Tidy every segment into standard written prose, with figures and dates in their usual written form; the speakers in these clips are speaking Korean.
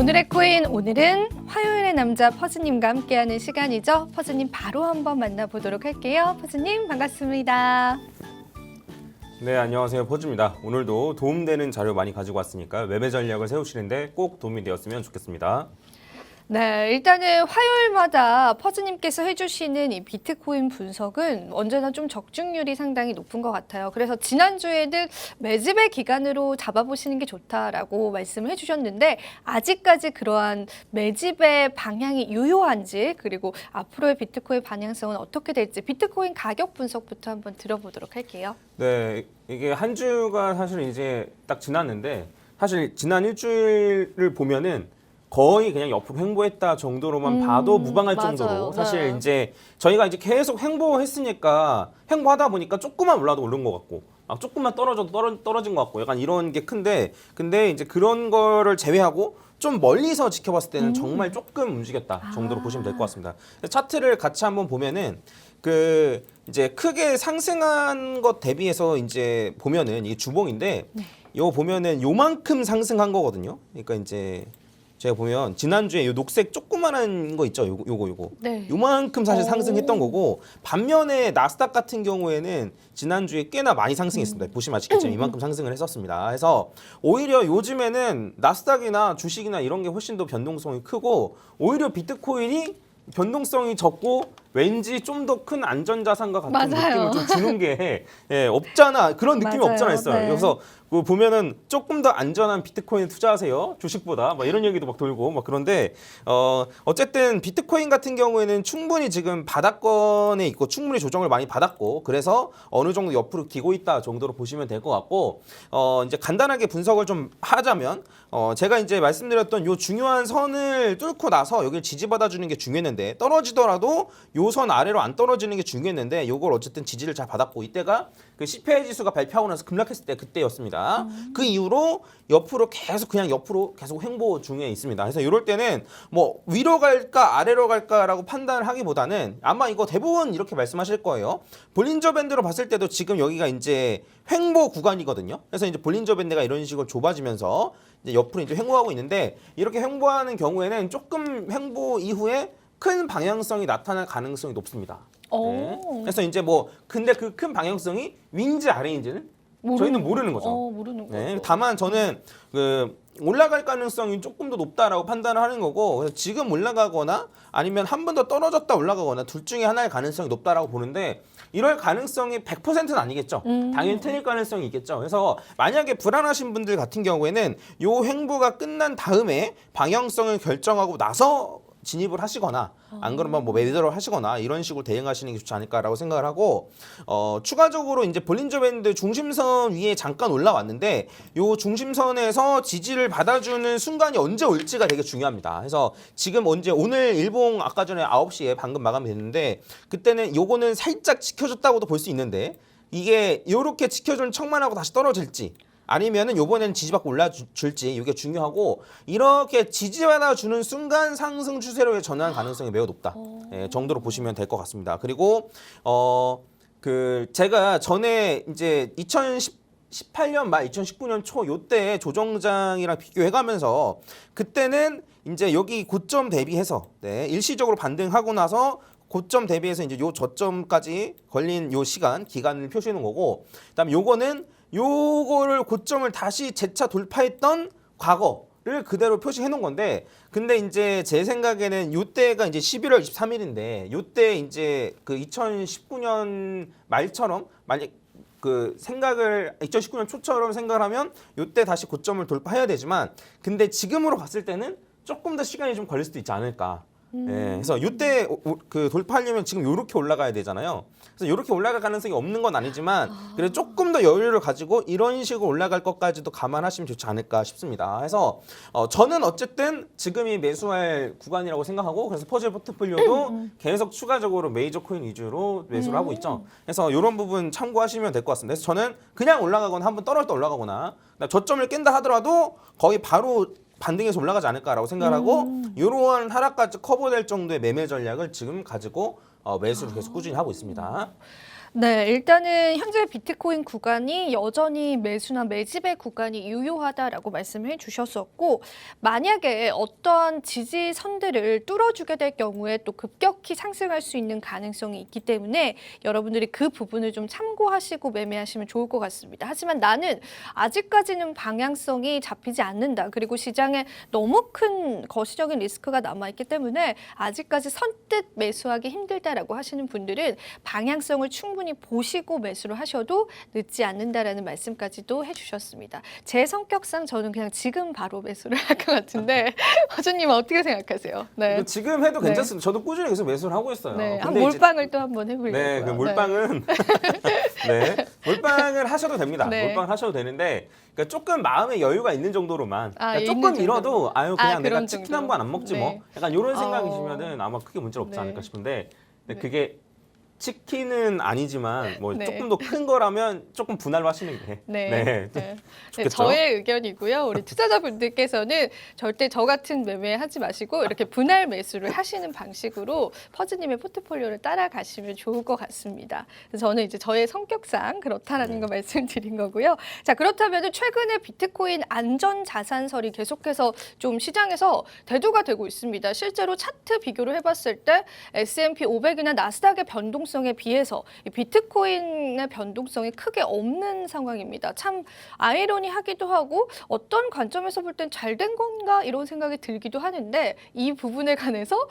오늘의 코인, 오늘은 화요일의 남자 퍼즈님과 함께하는 시간이죠. 퍼즈님 바로 한번 만나보도록 할게요. 퍼즈님 반갑습니다. 네, 안녕하세요. 퍼즈입니다. 오늘도 도움되는 자료 많이 가지고 왔으니까 매매 전략을 세우시는데 꼭 도움이 되었으면 좋겠습니다. 네, 일단은 화요일마다 퍼즈님께서 해주시는 이 비트코인 분석은 언제나 좀 적중률이 상당히 높은 것 같아요. 그래서 지난주에는 매집의 기간으로 잡아보시는 게 좋다라고 말씀을 해주셨는데 아직까지 그러한 매집의 방향이 유효한지 그리고 앞으로의 비트코인 방향성은 어떻게 될지 비트코인 가격 분석부터 한번 들어보도록 할게요. 네, 이게 한 주가 사실 이제 딱 지났는데 사실 지난 일주일을 보면은 거의 그냥 옆으로 횡보했다 정도로만 봐도 무방할 맞아요. 정도로 사실 네. 이제 저희가 이제 계속 횡보했으니까 횡보하다 보니까 조금만 올라도 오른 것 같고 막 조금만 떨어져도 떨어진 것 같고 약간 이런 게 큰데 근데 이제 그런 거를 제외하고 좀 멀리서 지켜봤을 때는 정말 조금 움직였다 정도로 보시면 될 것 같습니다. 차트를 같이 한번 보면은 그 이제 크게 상승한 것 대비해서 이제 보면은 이게 주봉인데 이거 보면은 요만큼 상승한 거거든요. 그러니까 이제 제가 보면 지난주에 요 녹색 조그만한 거 있죠. 요거. 네. 요만큼 사실 상승했던 거고 반면에 나스닥 같은 경우에는 지난주에 꽤나 많이 상승했습니다. 보시면 아시겠지만 이만큼 상승을 했었습니다. 그래서 오히려 요즘에는 나스닥이나 주식이나 이런 게 훨씬 더 변동성이 크고 오히려 비트코인이 변동성이 적고 왠지 좀 더 큰 안전자산과 같은 맞아요. 느낌을 좀 주는 게 없잖아. 그런 느낌이 맞아요. 없잖아 있어요. 네. 그래서 그 보면은 조금 더 안전한 비트코인에 투자하세요. 주식보다 막 이런 얘기도 막 돌고 막 그런데 어쨌든 비트코인 같은 경우에는 충분히 지금 바닥권에 있고 충분히 조정을 많이 받았고 그래서 어느 정도 옆으로 기고 있다 정도로 보시면 될 것 같고 이제 간단하게 분석을 좀 하자면 제가 이제 말씀드렸던 요 중요한 선을 뚫고 나서 여기를 지지받아 주는 게 중요했는데 떨어지더라도 요 선 아래로 안 떨어지는 게 중요했는데 요걸 어쨌든 지지를 잘 받았고 이때가 그 CPI 지수가 발표하고 나서 급락했을 때 그때였습니다. 그 이후로 옆으로 계속 계속 횡보 중에 있습니다. 그래서 이럴 때는 뭐 위로 갈까 아래로 갈까라고 판단을 하기보다는 아마 이거 대부분 이렇게 말씀하실 거예요. 볼린저 밴드로 봤을 때도 지금 여기가 이제 횡보 구간이거든요. 그래서 이제 볼린저 밴드가 이런 식으로 좁아지면서 이제 옆으로 이제 횡보하고 있는데 이렇게 횡보하는 경우에는 조금 횡보 이후에 큰 방향성이 나타날 가능성이 높습니다. 네. 그래서 이제 뭐 근데 그 큰 방향성이 윈지 아래인지는 저희는 모르는 거죠. 모르는 네. 거죠. 다만 저는 그 올라갈 가능성이 조금 더 높다라고 판단을 하는 거고 그래서 지금 올라가거나 아니면 한 번 더 떨어졌다 올라가거나 둘 중에 하나의 가능성이 높다라고 보는데 이럴 가능성이 100%는 아니겠죠. 당연히 틀릴 가능성이 있겠죠. 그래서 만약에 불안하신 분들 같은 경우에는 요 횡보가 끝난 다음에 방향성을 결정하고 나서 진입을 하시거나 안 그러면 뭐 매도를 하시거나 이런 식으로 대응하시는 게 좋지 않을까라고 생각을 하고 추가적으로 이제 볼린저 밴드 중심선 위에 잠깐 올라왔는데 요 중심선에서 지지를 받아주는 순간이 언제 올지가 되게 중요합니다. 그래서 지금 언제 오늘 일봉 아까 전에 9시에 방금 마감이 됐는데 그때는 요거는 살짝 지켜줬다고도 볼 수 있는데 이게 요렇게 지켜준 척만 하고 다시 떨어질지 아니면은 요번에는 지지받고 올라줄지 이게 중요하고 이렇게 지지받아 주는 순간 상승 추세로 전환 가능성이 매우 높다 정도로 보시면 될 것 같습니다. 그리고 그 제가 전에 이제 2018년 말 2019년 초 요때 조정장이랑 비교해가면서 그때는 이제 여기 고점 대비해서 일시적으로 반등하고 나서 고점 대비해서 이제 요 저점까지 걸린 요 기간을 표시해 놓은 거고 그다음에 요거는 요거를 고점을 다시 재차 돌파했던 과거를 그대로 표시해 놓은 건데 근데 이제 제 생각에는 요때가 이제 11월 23일인데 요때 이제 그 2019년 말처럼 만약 그 생각을 2019년 초처럼 생각을 하면 요때 다시 고점을 돌파해야 되지만 근데 지금으로 봤을 때는 조금 더 시간이 좀 걸릴 수도 있지 않을까. 그래서 이때 그 돌파하려면 지금 이렇게 올라가야 되잖아요. 그래서 이렇게 올라갈 가능성이 없는 건 아니지만 그래도 조금 더 여유를 가지고 이런 식으로 올라갈 것까지도 감안하시면 좋지 않을까 싶습니다. 그래서 저는 어쨌든 지금이 매수할 구간이라고 생각하고 그래서 퍼즐 포트폴리오도 계속 추가적으로 메이저 코인 위주로 매수를 하고 있죠. 그래서 이런 부분 참고하시면 될 것 같습니다. 그래서 저는 그냥 올라가거나 한번 떨어질 때 올라가거나 저점을 깬다 하더라도 거의 바로 반등해서 올라가지 않을까라고 생각하고 이러한 하락까지 커버될 정도의 매매 전략을 지금 가지고 매수를 계속 꾸준히 하고 있습니다. 네, 일단은 현재 비트코인 구간이 여전히 매수나 매집의 구간이 유효하다라고 말씀해 주셨었고, 만약에 어떠한 지지선들을 뚫어주게 될 경우에 또 급격히 상승할 수 있는 가능성이 있기 때문에 여러분들이 그 부분을 좀 참고하시고 매매하시면 좋을 것 같습니다. 하지만 나는 아직까지는 방향성이 잡히지 않는다. 그리고 시장에 너무 큰 거시적인 리스크가 남아있기 때문에 아직까지 선뜻 매수하기 힘들다라고 하시는 분들은 방향성을 충분히 보시고 매수를 하셔도 늦지 않는다라는 말씀까지도 해주셨습니다. 제 성격상 저는 그냥 지금 바로 매수를 할 것 같은데 허준님은 어떻게 생각하세요? 네. 지금 해도 네. 괜찮습니다. 저도 꾸준히 계속 매수를 하고 있어요. 네, 한 근데 이제 몰빵을 또 한번 해보려고요. 네, 그 몰빵은 네, 몰빵을 하셔도 됩니다. 네. 몰빵을 하셔도 되는데, 그러니까 조금 마음의 여유가 있는 정도로만, 아, 그러니까 있는 조금 정도로. 밀어도 아유 그냥 내가 그런 치킨 정도. 한 번 안 먹지 네. 뭐, 약간 이런 어. 생각이시면은 아마 크게 문제 없지 네. 않을까 싶은데, 근데 네. 그게 치킨은 아니지만 뭐 네. 조금 더 큰 거라면 조금 분할로 하시는 게 네. 네. 네. 네, 좋겠죠? 저의 의견이고요. 우리 투자자분들께서는 절대 저 같은 매매 하지 마시고 이렇게 분할 매수를 하시는 방식으로 퍼즈님의 포트폴리오를 따라가시면 좋을 것 같습니다. 그래서 저는 이제 저의 성격상 그렇다라는 거 말씀드린 거고요. 자, 그렇다면 최근에 비트코인 안전자산설이 계속해서 좀 시장에서 대두가 되고 있습니다. 실제로 차트 비교를 해봤을 때 S&P 500이나 나스닥의 변동성에 비해서 이 비트코인의 변동성이 크게 없는 상황입니다. 참 아이러니하기도 하고 어떤 관점에서 볼 땐 잘 된 건가 이런 생각이 들기도 하는데 이 부분에 관해서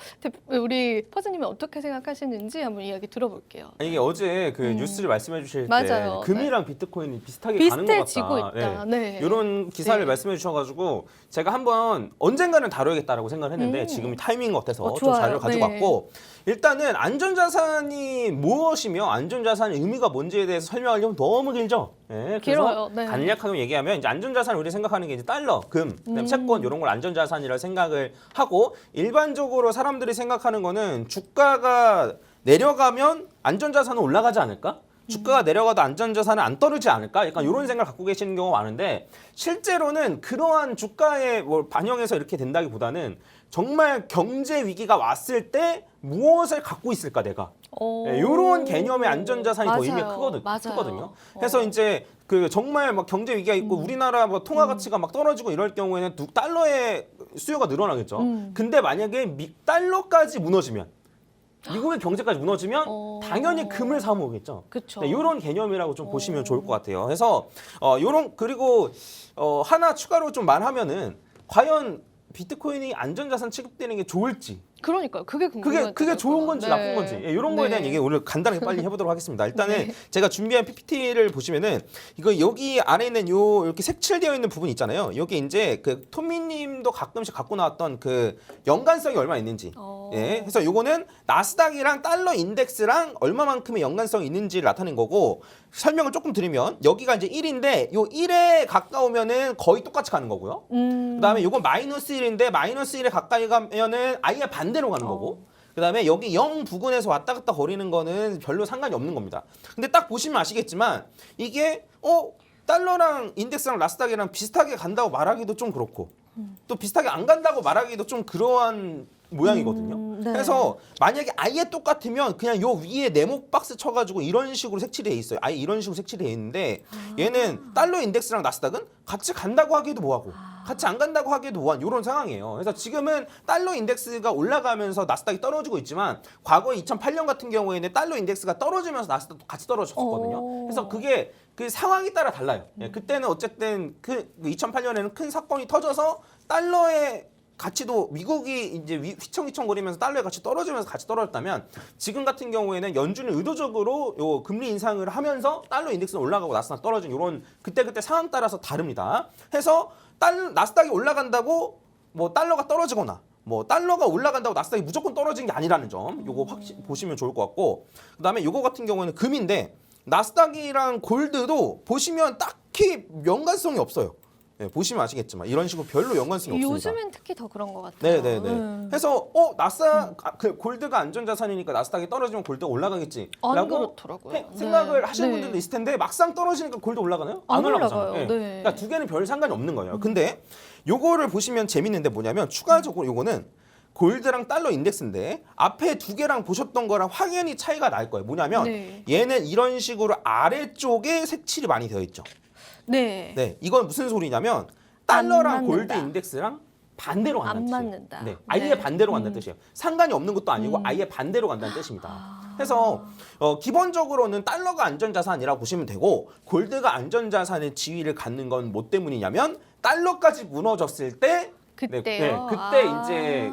우리 퍼즈님은 어떻게 생각하시는지 한번 이야기 들어볼게요. 아니, 이게 어제 그 뉴스를 말씀해 주실 맞아요. 때 금이랑 비트코인이 비슷하게 가는 것 같다. 비슷해지고 있다. 네. 이런 기사를 네. 말씀해 주셔가지고 제가 한번 언젠가는 다뤄야겠다라고 생각을 했는데 지금 타이밍 같아서 좀 좋아요. 자료를 가지고 네. 왔고, 일단은 안전자산이 무엇이며 안전자산의 의미가 뭔지에 대해서 설명하려면 너무 길죠. 네, 길어요. 그래서 네. 간략하게 얘기하면 이제 안전자산 우리 생각하는 게 이제 달러, 금, 그다음에 채권 이런 걸 안전자산이라 생각을 하고, 일반적으로 사람들이 생각하는 거는 주가가 내려가면 안전자산은 올라가지 않을까? 주가가 내려가도 안전자산은 안 떨어지지 않을까? 약간 이런 생각을 갖고 계시는 경우가 많은데, 실제로는 그러한 주가에 뭘 반영해서 이렇게 된다기보다는 정말 경제 위기가 왔을 때 무엇을 갖고 있을까 내가, 네, 이런 개념의 안전자산이 더 의미가 크거든요. 그래서 이제 그 정말 막 경제 위기가 있고 우리나라 뭐 통화 가치가 막 떨어지고 이럴 경우에는 달러의 수요가 늘어나겠죠. 근데 만약에 달러까지 무너지면, 미국의 경제까지 무너지면 당연히 금을 사 모으겠죠. 그쵸. 네, 이런 개념이라고 좀 보시면 좋을 것 같아요. 그래서 요런, 그리고 하나 추가로 좀 말하면은 과연 비트코인이 안전자산 취급되는 게 좋을지, 그러니까요. 그게 궁금해요. 그게 좋은 건지 나쁜 건지, 예, 이런 거에 대한 얘기 오늘 간단하게 빨리 해보도록 하겠습니다. 일단은 제가 준비한 PPT를 보시면은 이거 여기 안에 있는 요 이렇게 색칠되어 있는 부분 있잖아요. 여기 이제 그 토미님도 가끔씩 갖고 나왔던 그 연관성이 얼마 있는지, 예, 그래서 요거는 나스닥이랑 달러 인덱스랑 얼마만큼의 연관성이 있는지를 나타낸 거고, 설명을 조금 드리면 여기가 이제 1인데 요 1에 가까우면은 거의 똑같이 가는 거고요. 그다음에 요건 마이너스 1인데 마이너스 1에 가까이 가면은 아예 반대로 가는 거고, 그다음에 여기 0 부근에서 왔다 갔다 거리는 거는 별로 상관이 없는 겁니다. 근데 딱 보시면 아시겠지만 이게 달러랑 인덱스랑 나스닥이랑 비슷하게 간다고 말하기도 좀 그렇고, 또 비슷하게 안 간다고 말하기도 좀 그러한 모양이거든요. 네. 그래서 만약에 아예 똑같으면 그냥 요 위에 네모 박스 쳐가지고 이런 식으로 색칠이 돼 있어요. 아예 이런 식으로 색칠이 돼 있는데, 얘는 달러 인덱스랑 나스닥은 같이 간다고 하기도 뭐하고 같이 안 간다고 하기도 뭐한 이런 상황이에요. 그래서 지금은 달러 인덱스가 올라가면서 나스닥이 떨어지고 있지만, 과거에 2008년 같은 경우에는 달러 인덱스가 떨어지면서 나스닥도 같이 떨어졌었거든요. 그래서 그게 그 상황에 따라 달라요. 예, 그때는 어쨌든 그 2008년에는 큰 사건이 터져서 달러의 가치도 미국이 이제 휘청휘청거리면서 달러의 가치 떨어지면서 같이 떨어졌다면, 지금 같은 경우에는 연준이 의도적으로 요 금리 인상을 하면서 달러 인덱스는 올라가고 나스닥 떨어진 이런 그때그때 상황 따라서 다릅니다. 해서 나스닥이 올라간다고 뭐 달러가 떨어지거나 뭐 달러가 올라간다고 나스닥이 무조건 떨어지는 게 아니라는 점, 요거 확실히 보시면 좋을 것 같고, 그다음에 요거 같은 경우에는 금인데 나스닥이랑 골드도 보시면 딱히 연관성이 없어요. 네, 보시면 아시겠지만 이런 식으로 별로 연관성이 없습니다. 요즘엔 특히 더 그런 것 같아요. 네네네. 그래서 그 골드가 안전자산이니까 나스닥이 떨어지면 골드가 안 올라가겠지라고 그렇더라고요. 생각을 하시는 네. 분들도 있을 텐데, 막상 떨어지니까 골드 올라가나요? 안 올라가잖아요. 올라가요. 네. 네. 그러니까 두 개는 별 상관이 없는 거예요. 근데 요거를 보시면 재밌는데 뭐냐면, 추가적으로 요거는 골드랑 달러 인덱스인데 앞에 두 개랑 보셨던 거랑 확연히 차이가 날 거예요. 뭐냐면 네. 얘는 이런 식으로 아래쪽에 색칠이 많이 되어 있죠. 네. 네, 이건 무슨 소리냐면 안 달러랑 골드 맞는다. 인덱스랑 반대로 안 간다는 뜻이에요. 맞는다. 네, 아예 네. 반대로 간다는 뜻이에요. 상관이 없는 것도 아니고 아예 반대로 간다는 뜻입니다. 그래서 기본적으로는 달러가 안전자산이라고 보시면 되고 골드가 안전자산의 지위를 갖는 건 뭐 때문이냐면 달러까지 무너졌을 때 그때요? 그때 아. 이제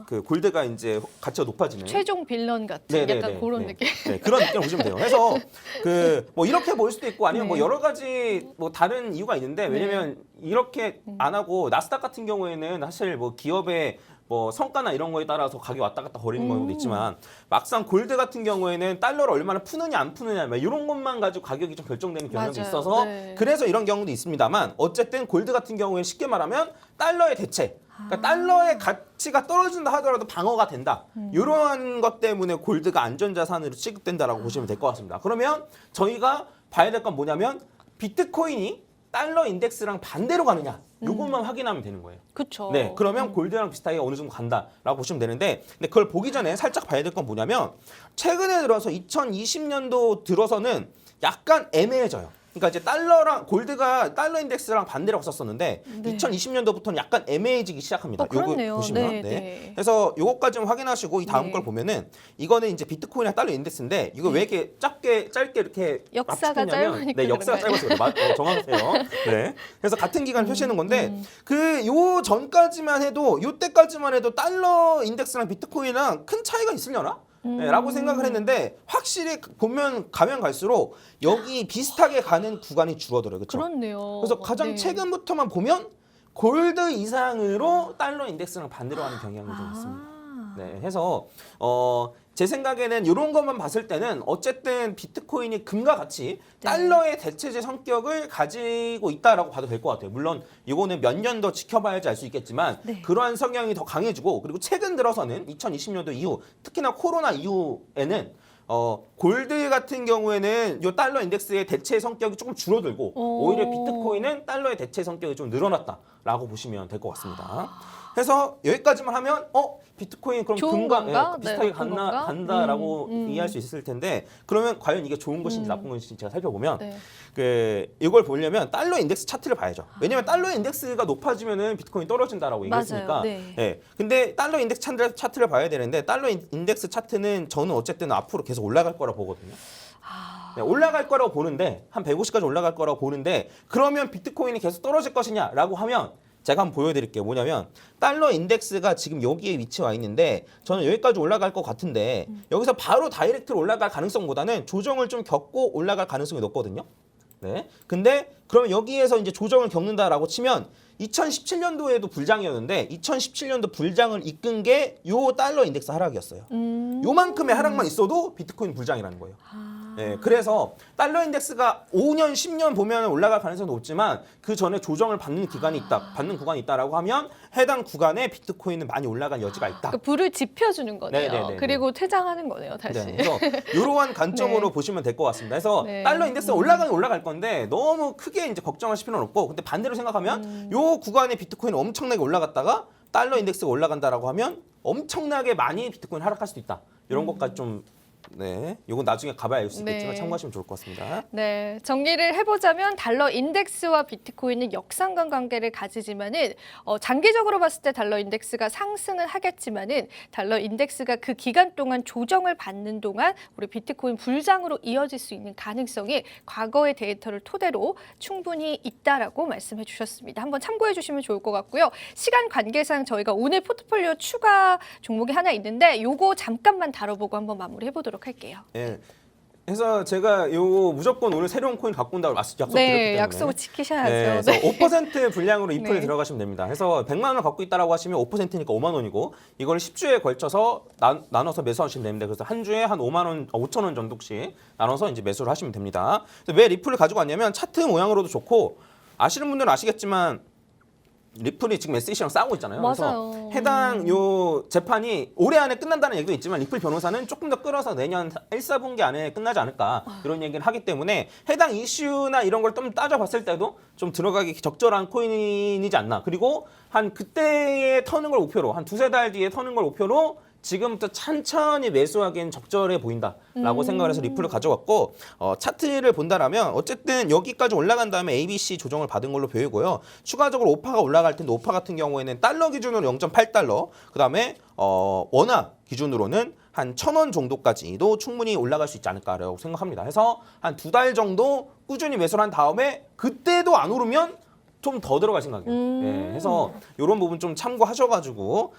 그 골드가 이제 가치가 높아지는 최종 빌런 같은 네네네, 약간 그런 네. 느낌. 네, 그런 느낌 보시면 돼요. 그래서 그 뭐 이렇게 보일 수도 있고 아니면 뭐 네. 여러 가지 뭐 다른 이유가 있는데 왜냐면 이렇게 안 하고 나스닥 같은 경우에는 사실 뭐 기업의 뭐 성과나 이런 거에 따라서 가격이 왔다 갔다 거리는 경우도 있지만 막상 골드 같은 경우에는 달러를 얼마나 푸느냐 안 푸느냐 막 이런 것만 가지고 가격이 좀 결정되는 경향도 맞아요. 있어서 네. 그래서 이런 경우도 있습니다만 어쨌든 골드 같은 경우에는 쉽게 말하면 달러의 대체 그러니까 달러의 가치가 떨어진다 하더라도 방어가 된다. 이러한 것 때문에 골드가 안전자산으로 취급된다라고 보시면 될 것 같습니다. 그러면 저희가 봐야 될 건 뭐냐면 비트코인이 달러 인덱스랑 반대로 가느냐 이것만 확인하면 되는 거예요. 그렇죠. 네, 그러면 골드랑 비슷하게 어느 정도 간다라고 보시면 되는데, 근데 그걸 보기 전에 살짝 봐야 될 건 뭐냐면 최근에 들어서 2020년도 들어서는 약간 애매해져요. 그러니까 이제 달러랑 골드가 달러 인덱스랑 반대로 갔었었는데 네. 2020년도부터는 약간 애매해지기 시작합니다. 요거 그렇네요. 보시면 네, 네. 네. 그래서 요거까지 좀 확인하시고 이 다음 네. 걸 보면은 이거는 이제 비트코인이랑 달러 인덱스인데 이거 왜 이렇게 짧게 이렇게 역사가 압축했냐면 짧으니까 네, 역사가 그런가요? 짧아서 그래요. 정확하세요. 네. 그래서 같은 기간 표시하는 건데 음. 그 요 전까지만 해도 요 때까지만 해도 달러 인덱스랑 비트코인이랑 큰 차이가 있으려나? 네, 라고 생각을 했는데 확실히 보면 가면 갈수록 여기 비슷하게 가는 구간이 줄어들어요. 그렇죠? 그렇네요. 그래서 가장 네. 최근부터만 보면 골드 이상으로 달러 인덱스랑 반대로 가는 경향이 좀 있습니다. 아. 네, 해서 제 생각에는 이런 것만 봤을 때는 어쨌든 비트코인이 금과 같이 달러의 대체제 성격을 가지고 있다라고 봐도 될 것 같아요. 물론 이거는 몇 년 더 지켜봐야지 알 수 있겠지만 네. 그러한 성향이 더 강해지고 그리고 최근 들어서는 2020년도 이후 특히나 코로나 이후에는 골드 같은 경우에는 이 달러 인덱스의 대체 성격이 조금 줄어들고 오. 오히려 비트코인은 달러의 대체 성격이 좀 늘어났다라고 보시면 될 것 같습니다. 그래서 여기까지만 하면 비트코인 그럼 좋은 금과 건가? 비슷하게 네, 나쁜 건가? 간다라고 이해할 수 있을 텐데 그러면 과연 이게 좋은 것인지 나쁜 것인지 제가 살펴보면 네. 이걸 보려면 달러 인덱스 차트를 봐야죠. 왜냐면 달러 인덱스가 높아지면은 비트코인 떨어진다라고 얘기했으니까. 맞아요. 네. 네. 근데 달러 인덱스 차트를 봐야 되는데 달러 인덱스 차트는 저는 어쨌든 앞으로 계속 올라갈 거라 보거든요. 네, 올라갈 거라고 보는데 한 150까지 올라갈 거라고 보는데 그러면 비트코인이 계속 떨어질 것이냐라고 하면 제가 한번 보여드릴게요. 뭐냐면 달러 인덱스가 지금 여기에 위치해 와 있는데 저는 여기까지 올라갈 것 같은데 여기서 바로 다이렉트로 올라갈 가능성보다는 조정을 좀 겪고 올라갈 가능성이 높거든요. 네. 근데 그러면 여기에서 이제 조정을 겪는다라고 치면 2017년도에도 불장이었는데 2017년도 불장을 이끈 게 요 달러 인덱스 하락이었어요. 요만큼의 하락만 있어도 비트코인 불장이라는 거예요. 네, 그래서 달러 인덱스가 5년, 10년 보면 올라갈 가능성이 높지만 그 전에 조정을 받는 기간이 있다, 받는 구간이 있다라고 하면 해당 구간에 비트코인은 많이 올라갈 여지가 있다. 그러니까 불을 지펴주는 거네요. 네네네네. 그리고 퇴장하는 거네요, 다시. 네, 그래서 이러한 관점으로 네. 보시면 될 것 같습니다. 그래서 네. 달러 인덱스가 올라가긴 올라갈 건데 너무 크게 이제 걱정하실 필요는 없고, 근데 반대로 생각하면 요 구간에 비트코인이 엄청나게 올라갔다가 달러 인덱스가 올라간다라고 하면 엄청나게 많이 비트코인 하락할 수도 있다. 이런 것까지 좀 네, 이건 나중에 가봐야 알 수 있겠지만 네. 참고하시면 좋을 것 같습니다. 네, 정리를 해보자면 달러 인덱스와 비트코인은 역상관 관계를 가지지만은 장기적으로 봤을 때 달러 인덱스가 상승을 하겠지만은 달러 인덱스가 그 기간 동안 조정을 받는 동안 우리 비트코인 불장으로 이어질 수 있는 가능성이 과거의 데이터를 토대로 충분히 있다라고 말씀해 주셨습니다. 한번 참고해 주시면 좋을 것 같고요. 시간 관계상 저희가 오늘 포트폴리오 추가 종목이 하나 있는데 요거 잠깐만 다뤄보고 한번 마무리해 보도록 할게요. 예. 그래서 제가 요 무조건 오늘 새로운 코인 갖고 온다고 약속드렸기 네, 때문에 약속을 지키셔야죠. 네, 그래서 5% 분량으로 이플에 네. 들어가시면 됩니다. 그래서 100만 원을 갖고 있다라고 하시면 5%니까 5만 원이고 이걸 10주에 걸쳐서 나눠서 매수하시면 됩니다. 그래서 한 주에 한 5만 원, 5천 원 정도씩 나눠서 이제 매수를 하시면 됩니다. 그래서 왜 리플을 가지고 왔냐면 차트 모양으로도 좋고 아시는 분들은 아시겠지만 리플이 지금 SEC랑 싸우고 있잖아요. 맞아요. 그래서 해당 요 재판이 올해 안에 끝난다는 얘기도 있지만 리플 변호사는 조금 더 끌어서 내년 1, 4분기 안에 끝나지 않을까 이런 얘기를 하기 때문에 해당 이슈나 이런 걸 좀 따져봤을 때도 좀 들어가기 적절한 코인이지 않나. 그리고 한 그때에 터는 걸 목표로 한 두세 달 뒤에 터는 걸 목표로 지금부터 천천히 매수하기엔 적절해 보인다라고 생각을 해서 리플을 가져왔고 차트를 본다라면 어쨌든 여기까지 올라간 다음에 ABC 조정을 받은 걸로 보이고요. 추가적으로 오파가 올라갈 텐데 오파 같은 경우에는 달러 기준으로 0.8달러 그다음에 원화 기준으로는 한 1,000원 정도까지도 충분히 올라갈 수 있지 않을까라고 생각합니다. 해서 한 2달 정도 꾸준히 매수를 한 다음에 그때도 안 오르면 좀 더 들어갈 생각이에요. 예, 해서 이런 부분 좀 참고하셔가지고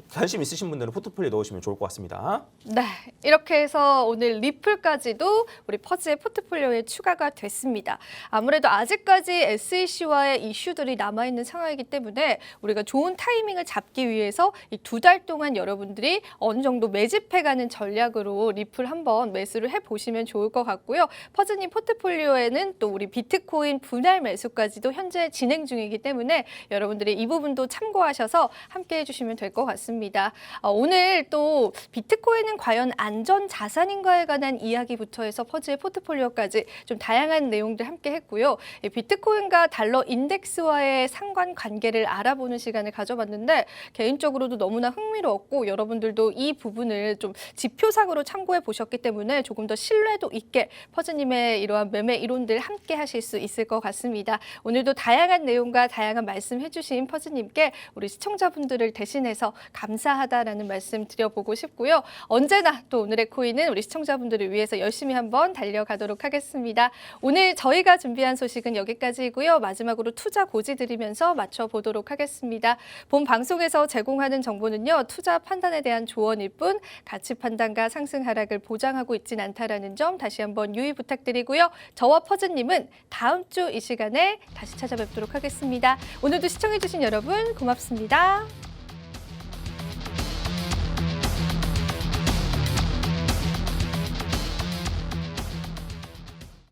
관심 있으신 분들은 포트폴리오에 넣으시면 좋을 것 같습니다. 네, 이렇게 해서 오늘 리플까지도 우리 퍼즈의 포트폴리오에 추가가 됐습니다. 아무래도 아직까지 SEC와의 이슈들이 남아있는 상황이기 때문에 우리가 좋은 타이밍을 잡기 위해서 이 2달 동안 여러분들이 어느 정도 매집해가는 전략으로 리플 한번 매수를 해보시면 좋을 것 같고요. 퍼즈님 포트폴리오에는 또 우리 비트코인 분할 매수까지도 현재 진행 중이기 때문에 여러분들이 이 부분도 참고하셔서 함께 해주시면 될 것 같습니다. 오늘 또 비트코인은 과연 안전 자산인가에 관한 이야기부터 해서 퍼즈의 포트폴리오까지 좀 다양한 내용들 함께 했고요. 이 비트코인과 달러 인덱스와의 상관관계를 알아보는 시간을 가져봤는데 개인적으로도 너무나 흥미로웠고 여러분들도 이 부분을 좀 지표상으로 참고해 보셨기 때문에 조금 더 신뢰도 있게 퍼즈님의 이러한 매매 이론들 함께 하실 수 있을 것 같습니다. 오늘도 다양한 내용과 다양한 말씀 해주신 퍼즈님께 우리 시청자분들을 대신해서 감사하다라는 말씀 드려보고 싶고요. 언제나 또 오늘의 코인은 우리 시청자분들을 위해서 열심히 한번 달려가도록 하겠습니다. 오늘 저희가 준비한 소식은 여기까지이고요. 마지막으로 투자 고지 드리면서 맞춰보도록 하겠습니다. 본 방송에서 제공하는 정보는요. 투자 판단에 대한 조언일 뿐 가치 판단과 상승 하락을 보장하고 있진 않다라는 점 다시 한번 유의 부탁드리고요. 저와 퍼즈님은 다음 주 이 시간에 다시 찾아뵙도록 하겠습니다. 오늘도 시청해주신 여러분 고맙습니다.